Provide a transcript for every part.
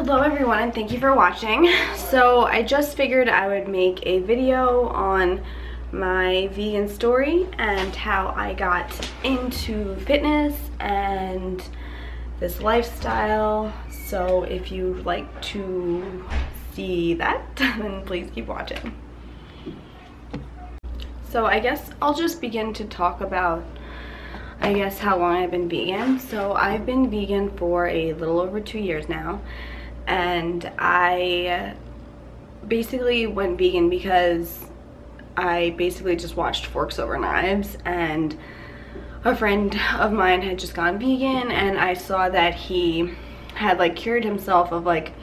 Hello everyone, and thank you for watching. So I just figured I would make a video on my vegan story and how I got into fitness and this lifestyle. So if you'd like to see that, then please keep watching. So I guess I'll just begin to talk about how long I've been vegan. So I've been vegan for a little over 2 years now, and I basically went vegan because I basically just watched Forks Over Knives, and a friend of mine had just gone vegan, and I saw that he had like cured himself of like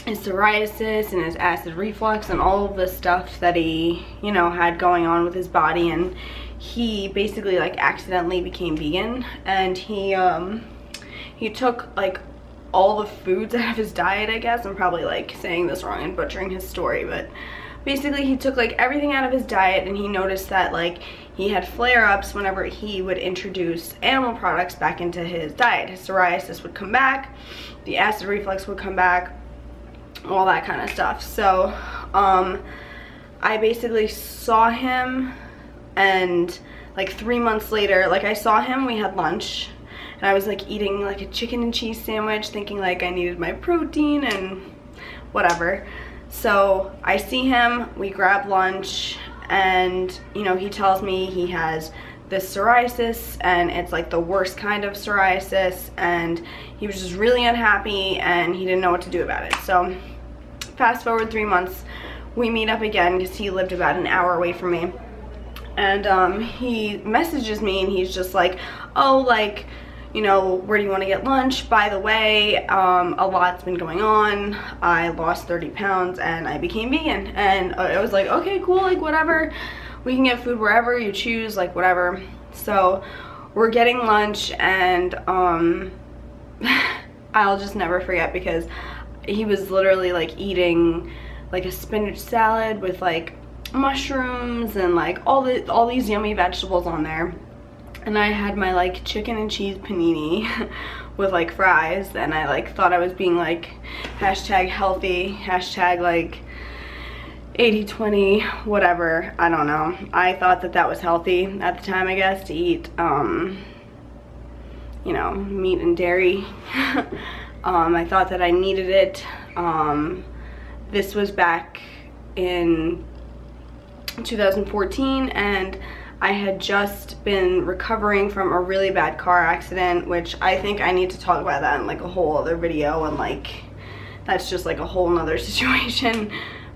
his psoriasis and his acid reflux and all of the stuff that he, you know, had going on with his body. And he basically like accidentally became vegan, and he took like all the foods out of his diet, I guess. I'm probably like saying this wrong and butchering his story, but basically he took like everything out of his diet, and he noticed that like he had flare-ups whenever he would introduce animal products back into his diet. His psoriasis would come back, the acid reflux would come back, all that kind of stuff. So I basically saw him, and like 3 months later, like I saw him, we had lunch, and I was like eating like a chicken and cheese sandwich thinking like I needed my protein and whatever. So I see him, we grab lunch, and you know, he tells me he has this psoriasis, and it's like the worst kind of psoriasis, and he was just really unhappy and he didn't know what to do about it. So fast forward 3 months, we meet up again because he lived about an hour away from me, and he messages me, and he's just like, oh, like, you know, where do you want to get lunch? By the way, a lot's been going on. I lost 30 pounds and I became vegan. And I was like, okay, cool, like whatever. We can get food wherever you choose, like whatever. So we're getting lunch, and I'll just never forget, because he was literally like eating like a spinach salad with like mushrooms and like all these yummy vegetables on there. And I had my like chicken and cheese panini with like fries, and I like thought I was being like hashtag healthy, hashtag like 80-20, whatever, I don't know. I thought that that was healthy at the time, I guess, to eat, you know, meat and dairy. I thought that I needed it. This was back in 2014, and I had just been recovering from a really bad car accident, which I think I need to talk about that in like a whole other video, and like that's just like a whole nother situation.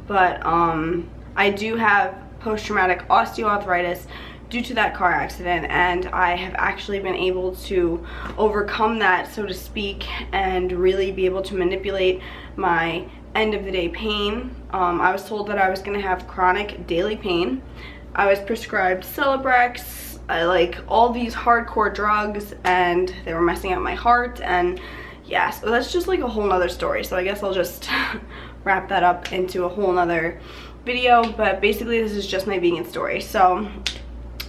But I do have post-traumatic osteoarthritis due to that car accident, and I have actually been able to overcome that, so to speak, and really be able to manipulate my end of the day pain. I was told that I was gonna have chronic daily pain. I was prescribed Celebrex, like all these hardcore drugs, and they were messing up my heart. And yeah, so that's just like a whole nother story. So I guess I'll just wrap that up into a whole nother video. But basically this is just my vegan story. So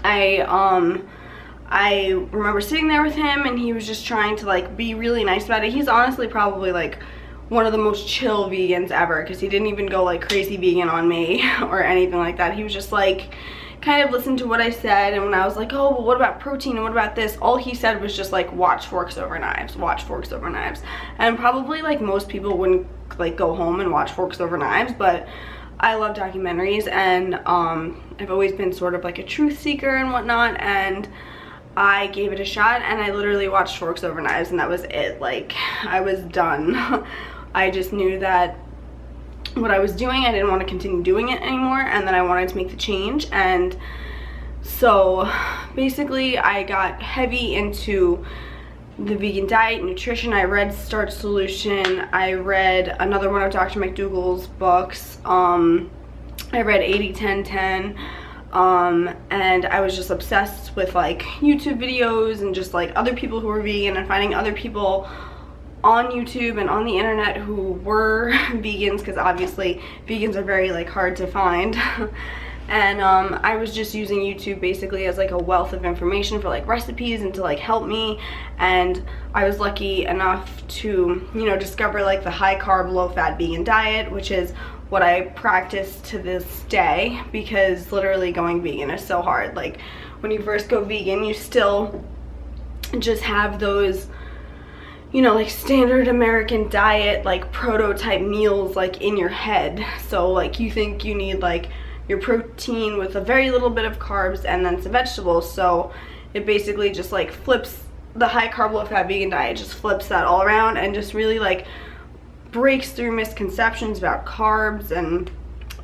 I remember sitting there with him, and he was just trying to like be really nice about it. He's honestly probably like one of the most chill vegans ever, because he didn't even go like crazy vegan on me or anything like that. He was just like kind of listened to what I said, and when I was like, oh, well, what about protein and what about this, all he said was just like, watch Forks Over Knives, watch Forks Over Knives. And probably like most people wouldn't like go home and watch Forks Over Knives, but I love documentaries, and I've always been sort of like a truth seeker and whatnot, and I gave it a shot, and I literally watched Forks Over Knives, and that was it. Like, I was done. I just knew that what I was doing, I didn't want to continue doing it anymore, and then I wanted to make the change. And so basically I got heavy into the vegan diet, nutrition. I read Starch Solution, I read another one of Dr. McDougall's books, I read 80-10-10, and I was just obsessed with like YouTube videos and just like other people who were vegan, and finding other people on YouTube and on the internet who were vegans, because obviously vegans are very like hard to find. and I was just using YouTube basically as like a wealth of information for like recipes and to like help me. And I was lucky enough to, you know, discover like the high carb, low fat vegan diet, which is what I practice to this day, because literally going vegan is so hard. Like when you first go vegan, you still just have those, you know, like standard American diet, like prototype meals like in your head. So like you think you need like your protein with a very little bit of carbs and then some vegetables. So it basically just like flips the high carb, low fat vegan diet, just flips that all around and just really like breaks through misconceptions about carbs and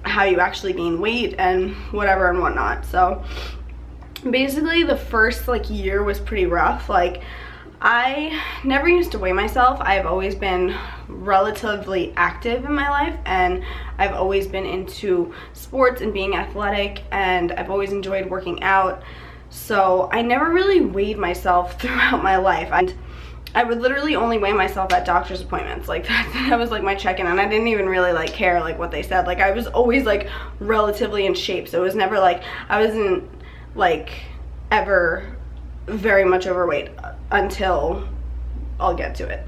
how you actually gain weight and whatever and whatnot. So basically the first like year was pretty rough. Like I never used to weigh myself. I've always been relatively active in my life, and I've always been into sports and being athletic, and I've always enjoyed working out. So I never really weighed myself throughout my life. I would literally only weigh myself at doctor's appointments. Like that was like my check-in, and I didn't even really like care like what they said. Like I was always like relatively in shape, so it was never like I wasn't like ever very much overweight until I'll get to it.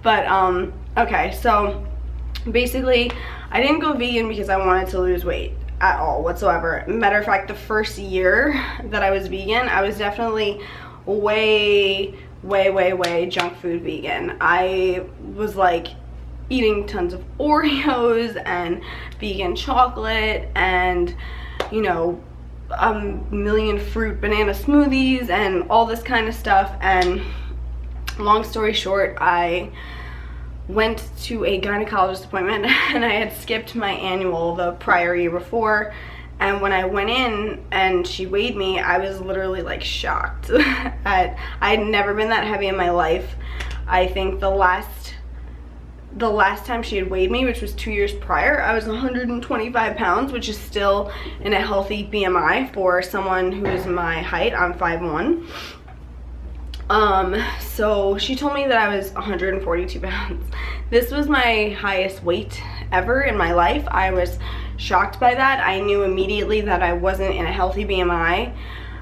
But okay, so basically I didn't go vegan because I wanted to lose weight at all whatsoever. Matter of fact, the first year that I was vegan, I was definitely way junk food vegan. I was like eating tons of Oreos and vegan chocolate and, you know, a million fruit banana smoothies and all this kind of stuff. And long story short, I went to a gynecologist appointment and I had skipped my annual the prior year before, and when I went in and she weighed me, I was literally like shocked. I had never been that heavy in my life. I think the last time she had weighed me, which was 2 years prior, I was 125 pounds, which is still in a healthy BMI for someone who is my height. I'm 5'1". So she told me that I was 142 pounds. This was my highest weight ever in my life. I was shocked by that. I knew immediately that I wasn't in a healthy BMI.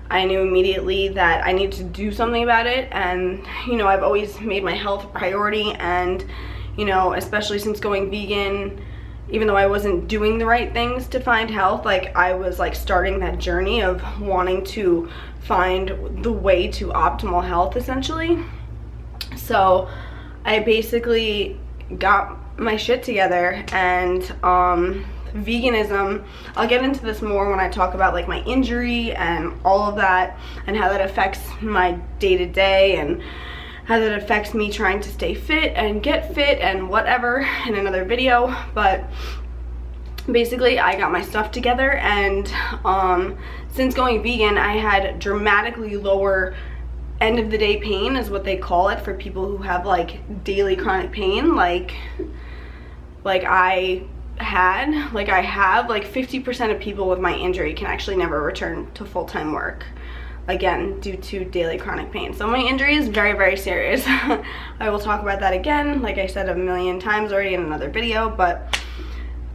I knew immediately that I needed to do something about it. And, you know, I've always made my health a priority, and you know, especially since going vegan, even though I wasn't doing the right things to find health, like I was like starting that journey of wanting to find the way to optimal health essentially. So I basically got my shit together, and veganism, I'll get into this more when I talk about like my injury and all of that and how that affects my day-to-day and how that affects me trying to stay fit and get fit and whatever in another video. But basically I got my stuff together, and since going vegan, I had dramatically lower end of the day pain, is what they call it for people who have like daily chronic pain. Like I have like 50% of people with my injury can actually never return to full-time work, again due to daily chronic pain. So my injury is very serious. I will talk about that again, like I said a million times already in another video. But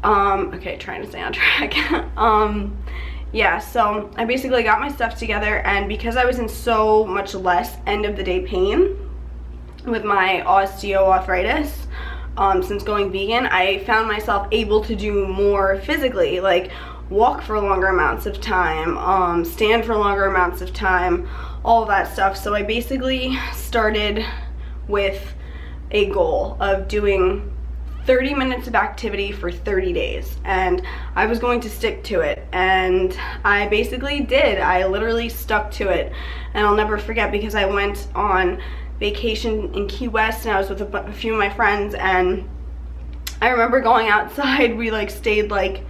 okay, trying to stay on track. Yeah, so I basically got my stuff together, and because I was in so much less end of the day pain with my osteoarthritis since going vegan, I found myself able to do more physically, like walk for longer amounts of time, stand for longer amounts of time, all of that stuff. So I basically started with a goal of doing 30 minutes of activity for 30 days, and I was going to stick to it, and I basically did. I literally stuck to it, and I'll never forget, because I went on vacation in Key West and I was with a few of my friends, and I remember going outside. We like stayed like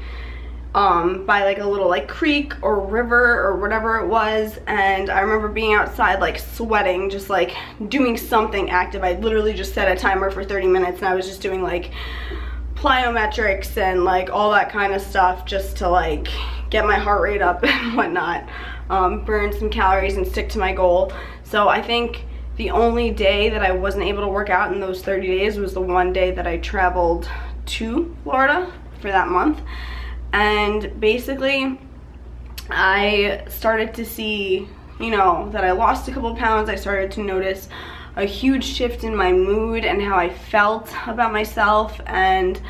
by like a little like creek or river or whatever it was, and I remember being outside like sweating, just like doing something active. I literally just set a timer for 30 minutes and I was just doing like plyometrics and like all that kind of stuff just to like get my heart rate up and whatnot, burn some calories and stick to my goal. So I think the only day that I wasn't able to work out in those 30 days was the one day that I traveled to Florida for that month. And basically I started to see, you know, that I lost a couple pounds. I started to notice a huge shift in my mood and how I felt about myself, and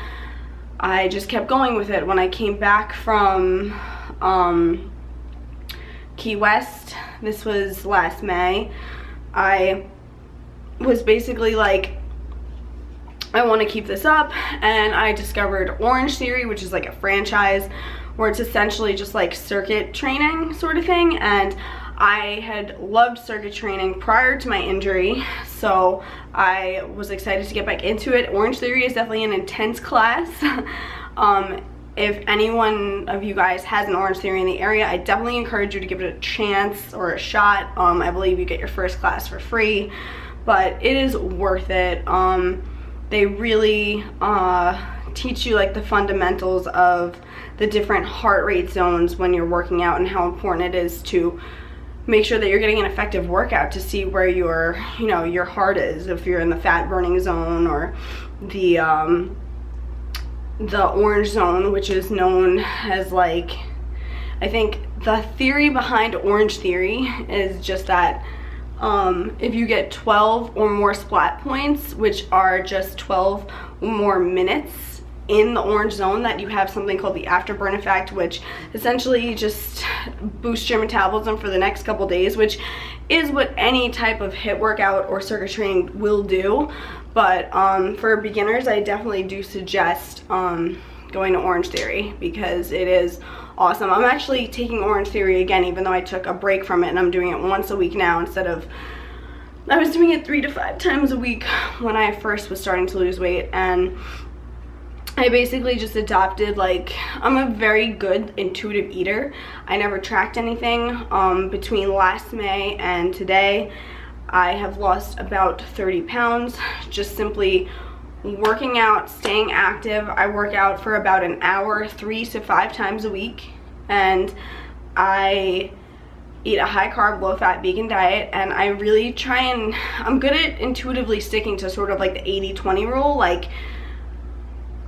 I just kept going with it. When I came back from Key West, this was last May, I was basically like, I want to keep this up, and I discovered Orangetheory, which is like a franchise where it's essentially just like circuit training sort of thing, and I had loved circuit training prior to my injury, so I was excited to get back into it. Orangetheory is definitely an intense class. If anyone of you guys has an Orangetheory in the area, I definitely encourage you to give it a chance or a shot. I believe you get your first class for free, but it is worth it. They really teach you like the fundamentals of the different heart rate zones when you're working out, and how important it is to make sure that you're getting an effective workout to see where your, you know, your heart is, if you're in the fat burning zone or the orange zone, which is known as, like, I think the theory behind Orangetheory is just that if you get 12 or more splat points, which are just 12 or more minutes in the orange zone, that you have something called the afterburn effect, which essentially just boosts your metabolism for the next couple days, which is what any type of HIIT workout or circuit training will do. But for beginners, I definitely do suggest going to Orangetheory, because it is awesome. I'm actually taking Orangetheory again, even though I took a break from it, and I'm doing it once a week now instead of, I was doing it 3 to 5 times a week when I first was starting to lose weight. And I basically just adopted, like, I'm a very good intuitive eater. I never tracked anything. Between last May and today, I have lost about 30 pounds, just simply working out, staying active. I work out for about an hour 3 to 5 times a week, and I eat a high carb, low fat vegan diet, and I really try and, I'm good at intuitively sticking to sort of like the 80-20 rule. Like,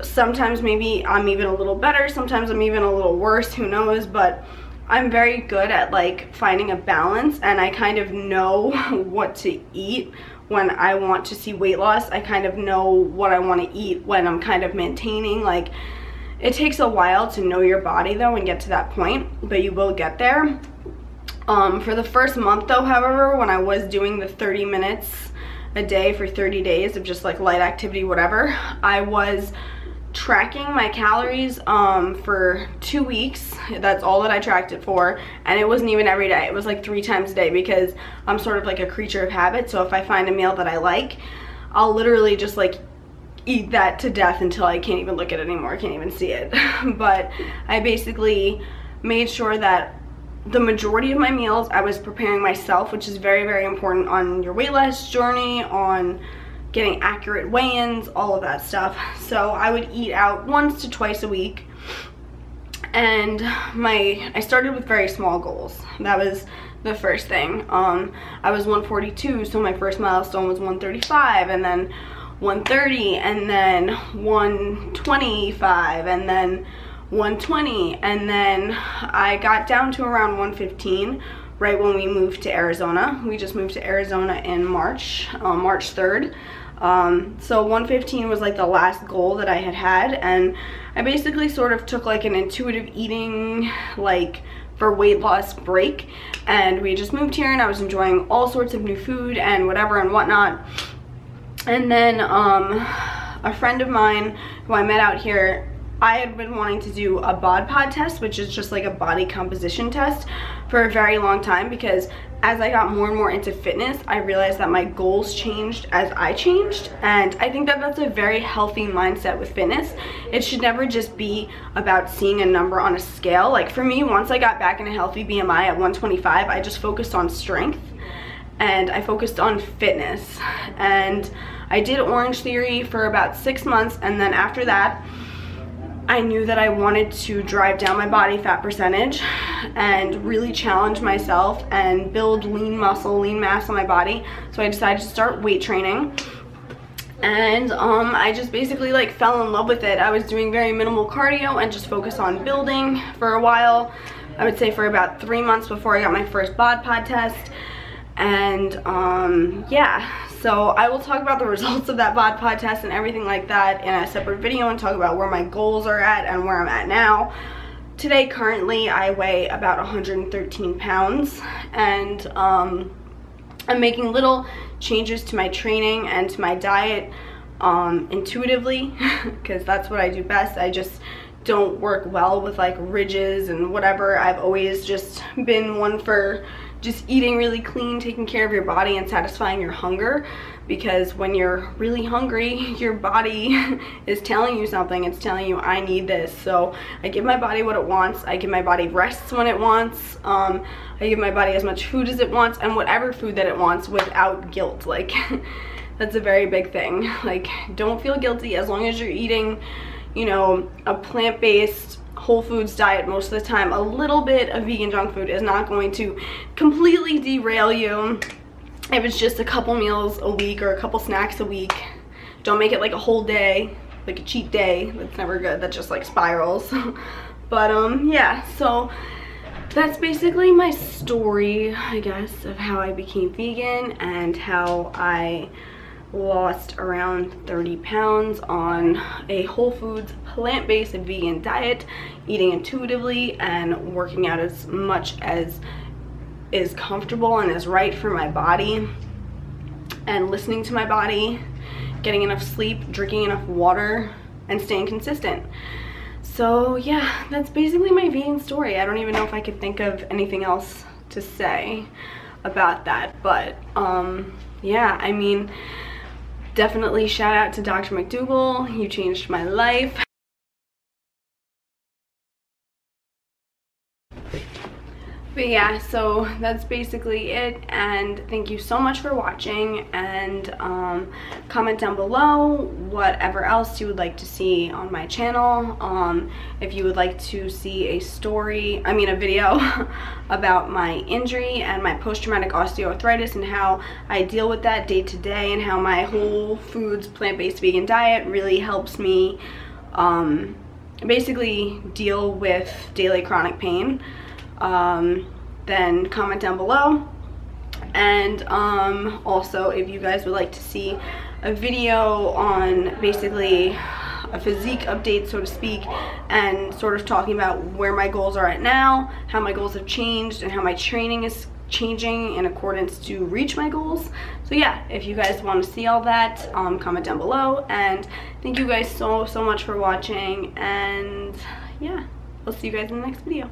sometimes maybe I'm even a little better, sometimes I'm even a little worse, who knows, but I'm very good at like finding a balance, and I kind of know what to eat when I want to see weight loss. I kind of know what I want to eat when I'm kind of maintaining. Like, it takes a while to know your body though and get to that point, but you will get there. For the first month though, however, when I was doing the 30 minutes a day for 30 days of just like light activity, whatever, I was tracking my calories for 2 weeks. That's all that I tracked it for, and it wasn't even every day. It was like 3 times a day, because I'm sort of like a creature of habit. So if I find a meal that I like, I'll literally just like eat that to death until I can't even look at it anymore, I can't even see it. But I basically made sure that the majority of my meals I was preparing myself, which is very, very important on your weight loss journey, on getting accurate weigh-ins, all of that stuff. So I would eat out 1 to 2 a week, and I started with very small goals. That was the first thing. I was 142, so my first milestone was 135, and then 130, and then 125, and then 120, and then I got down to around 115 right when we moved to Arizona. We just moved to Arizona in March 3rd. So 115 was like the last goal that I had, and I basically sort of took like an intuitive eating, like, for weight loss break, and we just moved here, and I was enjoying all sorts of new food and whatever and whatnot. And then a friend of mine who I met out here, I had been wanting to do a bod pod test, which is just like a body composition test, for a very long time, because as I got more and more into fitness, I realized that my goals changed as I changed, and I think that that's a very healthy mindset with fitness. It should never just be about seeing a number on a scale. Like, for me, once I got back in a healthy BMI at 125, I just focused on strength, and I focused on fitness. And I did Orangetheory for about 6 months, and then after that, I knew that I wanted to drive down my body fat percentage and really challenge myself and build lean muscle, lean mass on my body. So I decided to start weight training, and I just basically like fell in love with it. I was doing very minimal cardio and just focused on building for a while. I would say for about 3 months before I got my first bod pod test. And yeah, so I will talk about the results of that bod pod test and everything like that in a separate video and talk about where my goals are at and where I'm at now. Today, currently, I weigh about 113 pounds, and I'm making little changes to my training and to my diet intuitively, because that's what I do best. I just don't work well with like ridges and whatever. I've always just been one for just eating really clean, taking care of your body and satisfying your hunger, because when you're really hungry, your body is telling you something. It's telling you, I need this. So I give my body what it wants. I give my body rests when it wants. I give my body as much food as it wants, and whatever food that it wants, without guilt. Like that's a very big thing. Like, don't feel guilty as long as you're eating, you know, a plant-based whole foods diet most of the time. A little bit of vegan junk food is not going to completely derail you. If it's just a couple meals a week or a couple snacks a week, don't make it like a whole day, like a cheat day. That's never good. That just like spirals. But yeah, so that's basically my story, I guess, of how I became vegan and how I lost around 30 pounds on a whole foods plant-based vegan diet, eating intuitively and working out as much as is comfortable and is right for my body, and listening to my body, getting enough sleep, drinking enough water, and staying consistent. So yeah, that's basically my vegan story. I don't even know if I could think of anything else to say about that, but yeah, I mean, definitely shout out to Dr. McDougall. You changed my life. But yeah, so that's basically it, and thank you so much for watching, and comment down below whatever else you would like to see on my channel. If you would like to see a video about my injury and my post-traumatic osteoarthritis and how I deal with that day to day, and how my whole foods plant-based vegan diet really helps me basically deal with daily chronic pain, then comment down below. And also, if you guys would like to see a video on basically a physique update, so to speak, and sort of talking about where my goals are at now, how my goals have changed, and how my training is changing in accordance to reach my goals. So yeah, if you guys want to see all that, comment down below. And thank you guys so much for watching, and yeah, I'll see you guys in the next video.